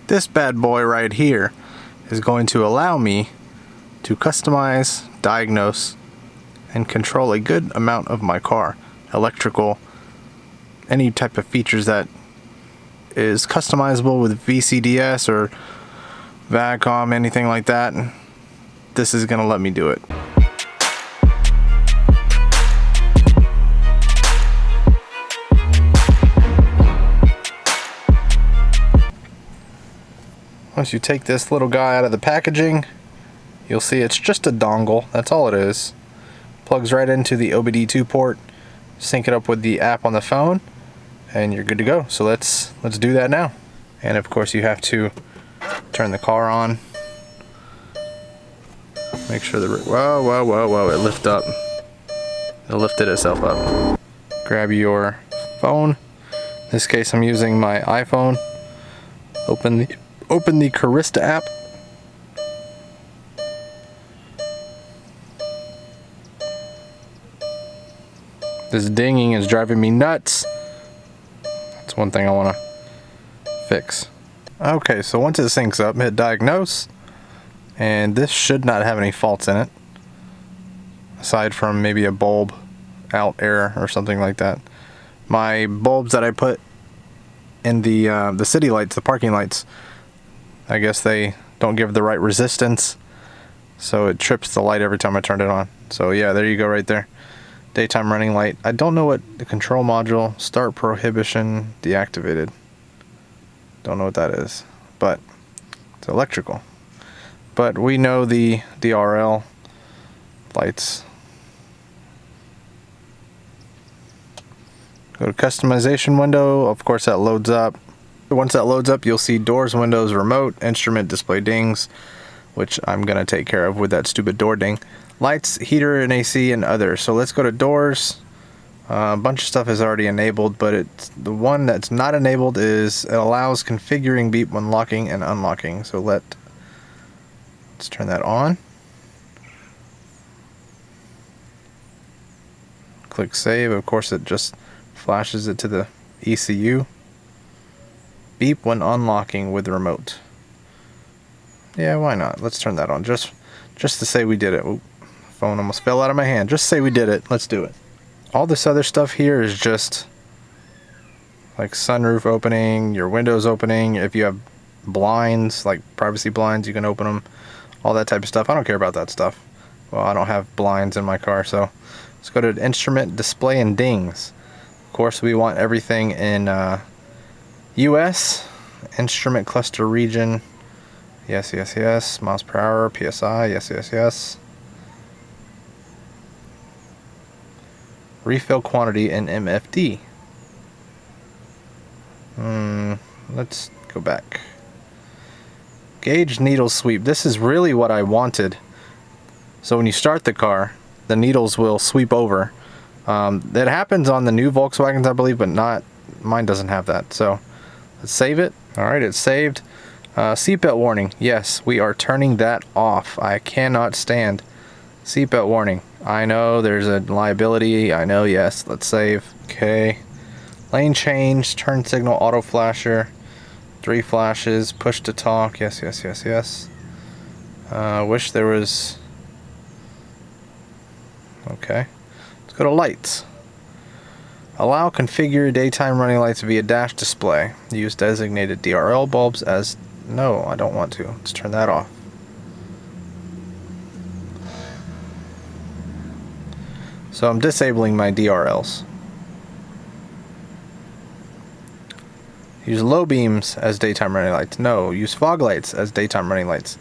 This bad boy right here is going to allow me to customize, diagnose, and control a good amount of my car. Electrical, any type of features that is customizable with VCDS or VACOM, anything like that. This is going to let me do it. Once you take this little guy out of the packaging, you'll see it's just a dongle. That's all it is. Plugs right into the OBD2 port. Sync it up with the app on the phone, and you're good to go. So let's do that now. And of course, you have to turn the car on. Make sure the whoa! It lifted up. It lifted itself up. Grab your phone. In this case, I'm using my iPhone. Open the Carista app. This dinging is driving me nuts. That's one thing I want to fix. Okay, so once it syncs up, hit Diagnose, and this should not have any faults in it, aside from maybe a bulb out error or something like that. My bulbs that I put in the city lights, the parking lights, I guess they don't give the right resistance, so it trips the light every time I turn it on. So yeah, there you go right there. Daytime running light. I don't know what the control module, start prohibition, deactivated. Don't know what that is, but it's electrical. But we know the DRL lights. Go to customization window. Of course, that loads up. Once that loads up, you'll see doors, windows, remote, instrument, display dings, which I'm going to take care of with that stupid door ding. Lights, heater, and AC, and other. So let's go to doors. A bunch of stuff is already enabled, but it's the one that's not enabled is it allows configuring beep when locking and unlocking. So let's turn that on. Click save. Of course, it just flashes it to the ECU. Beep when unlocking with remote. Yeah, why not? Let's turn that on just to say we did it. Ooh, phone almost fell out of my hand. Just say we did it. Let's do it. All this other stuff here is just like sunroof opening, your windows opening. If you have blinds, like privacy blinds, you can open them. All that type of stuff. I don't care about that stuff. Well, I don't have blinds in my car, so let's go to instrument, display, and dings. Of course, we want everything in US, instrument cluster region, yes, miles per hour, PSI, yes. Refill quantity in MFD. Let's go back. Gauge needle sweep. This is really what I wanted. So when you start the car, the needles will sweep over. That happens on the new Volkswagens, I believe, but not mine doesn't have that. So let's save it. Alright, it's saved. Seatbelt warning. Yes, we are turning that off. I cannot stand seatbelt warning. I know there's a liability. I know, yes. Let's save. Okay. Lane change, turn signal, auto flasher, 3 flashes, push to talk. Yes. Wish there was... Okay. Let's go to lights. Allow configure daytime running lights via dash display. Use designated DRL bulbs as... No, I don't want to. Let's turn that off. So I'm disabling my DRLs. Use low beams as daytime running lights. No, use fog lights as daytime running lights.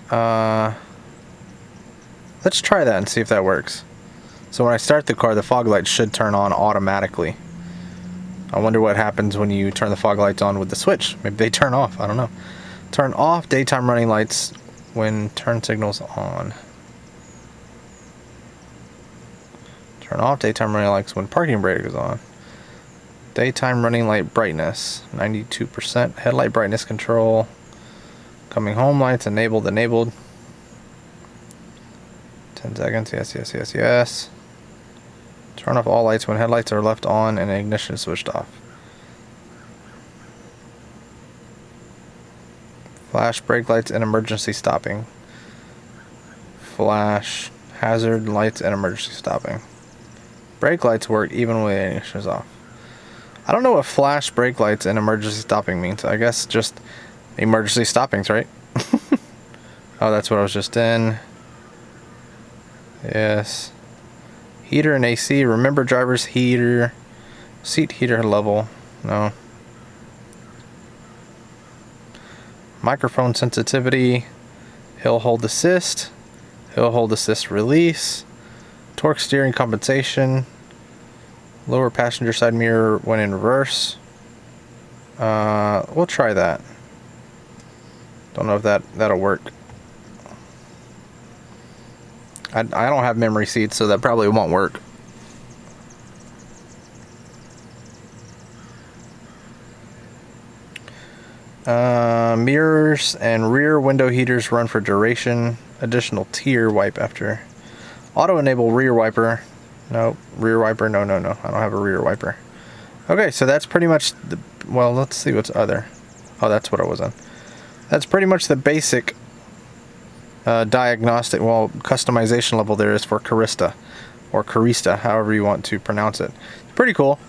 Let's try that and see if that works. So when I start the car, the fog lights should turn on automatically. I wonder what happens when you turn the fog lights on with the switch. Maybe they turn off. I don't know. Turn off daytime running lights when turn signal's on. Turn off daytime running lights when parking brake is on. Daytime running light brightness, 92%. Headlight brightness control. Coming home lights enabled. 10 seconds. Yes. Turn off all lights when headlights are left on and ignition is switched off. Flash, brake lights, and emergency stopping. Flash, hazard lights, and emergency stopping. Brake lights work even when the ignition is off. I don't know what flash, brake lights, and emergency stopping means. I guess just emergency stoppings, right? Oh, that's what I was just in. Yes. Heater and AC. Remember driver's heater. Seat heater level. No. Microphone sensitivity. Hill hold assist. Hill hold assist release. Torque steering compensation. Lower passenger side mirror when in reverse. We'll try that. Don't know if that'll work. I don't have memory seats, so that probably won't work. Mirrors and rear window heaters run for duration. Additional tier wipe after. Auto enable rear wiper. Nope. Rear wiper. No. I don't have a rear wiper. Okay, so that's pretty much the... Well, let's see what's other. Oh, that's what I was on. That's pretty much the basic diagnostic, well, customization level there is for Carista. Or Carista, however you want to pronounce it. Pretty cool.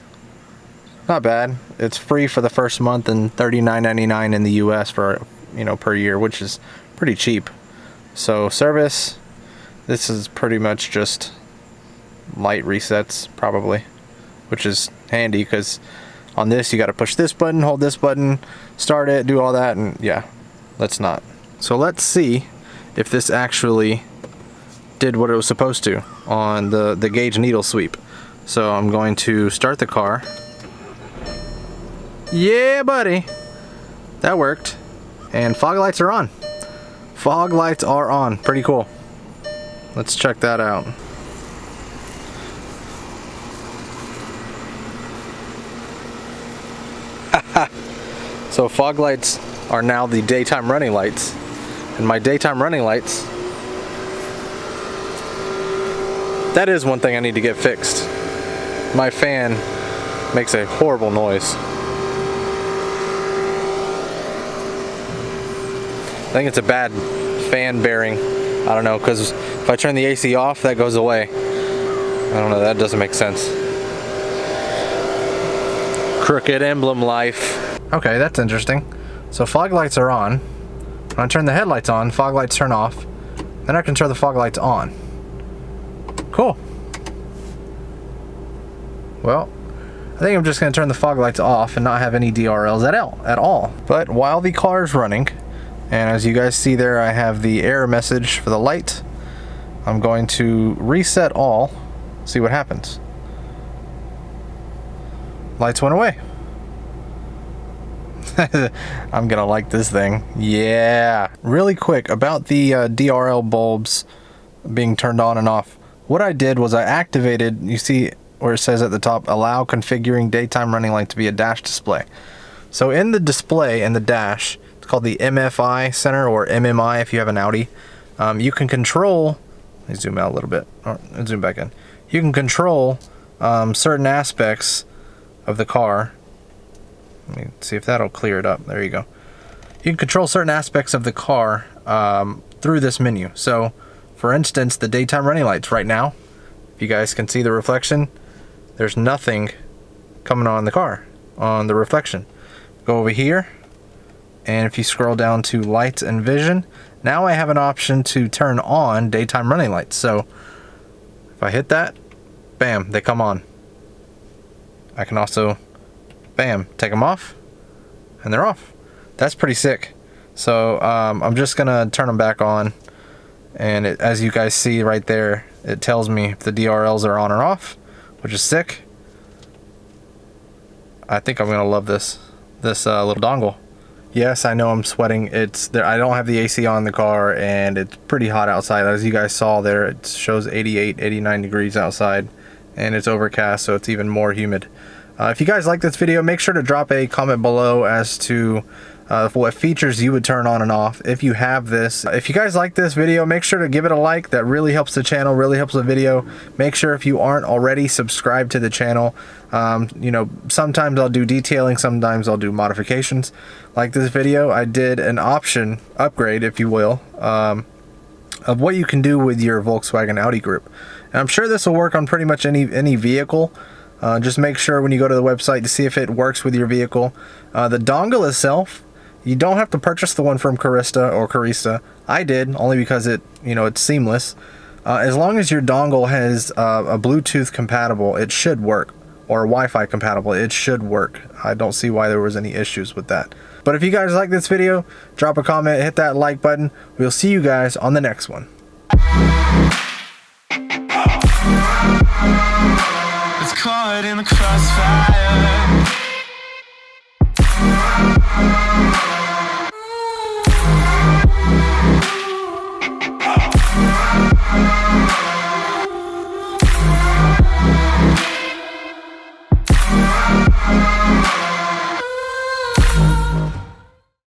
Not bad. It's free for the first month and $39.99 in the US for, per year, which is pretty cheap. So service, this is pretty much just light resets probably, which is handy because on this you got to push this button, hold this button, start it, do all that, and yeah, let's not. So let's see if this actually did what it was supposed to on the gauge needle sweep. So I'm going to start the car. Yeah, buddy, that worked. And fog lights are on. Fog lights are on. Pretty cool. Let's check that out. So fog lights are now the daytime running lights. And my daytime running lights, that is one thing I need to get fixed. My fan makes a horrible noise. I think it's a bad fan bearing. I don't know, because if I turn the AC off, that goes away. I don't know, that doesn't make sense. Crooked emblem life. Okay, that's interesting. So fog lights are on. When I turn the headlights on, fog lights turn off. Then I can turn the fog lights on. Cool. Well, I think I'm just going to turn the fog lights off and not have any DRLs at all. But while the car is running, and as you guys see there, I have the error message for the light. I'm going to reset all, see what happens. Lights went away. I'm gonna like this thing. Yeah. Really quick about the DRL bulbs being turned on and off. What I did was I activated, you see where it says at the top, allow configuring daytime running light to be a dash display. So in the display, in the dash, it's called the MFI center, or MMI if you have an Audi. You can control, let me zoom out a little bit, and zoom back in. You can control certain aspects of the car. Let me see if that'll clear it up. There you go. You can control certain aspects of the car through this menu. So, for instance, the daytime running lights right now, if you guys can see the reflection, there's nothing coming on the car, on the reflection. Go over here, and if you scroll down to lights and vision, now I have an option to turn on daytime running lights. So, if I hit that, bam, they come on. I can also, bam, take them off, and they're off. That's pretty sick. So I'm just gonna turn them back on, and as you guys see right there, it tells me if the DRLs are on or off, which is sick. I think I'm gonna love this little dongle. Yes, I know I'm sweating. It's there. I don't have the AC on the car, and it's pretty hot outside. As you guys saw there, it shows 88, 89 degrees outside, and it's overcast, so it's even more humid. If you guys like this video, make sure to drop a comment below as to what features you would turn on and off if you have this. If you guys like this video, make sure to give it a like. That really helps the channel, really helps the video. Make sure if you aren't already subscribed to the channel. You know, sometimes I'll do detailing, sometimes I'll do modifications. Like this video, I did an option upgrade, if you will, of what you can do with your Volkswagen Audi group. And I'm sure this will work on pretty much any vehicle. Just make sure when you go to the website to see if it works with your vehicle. The dongle itself, you don't have to purchase the one from Carista or Carista. I did, only because it's seamless. As long as your dongle has a Bluetooth compatible, it should work, or Wi-Fi compatible, it should work. I don't see why there was any issues with that. But if you guys like this video, drop a comment, hit that like button. We'll see you guys on the next one. It's caught in the crossfire.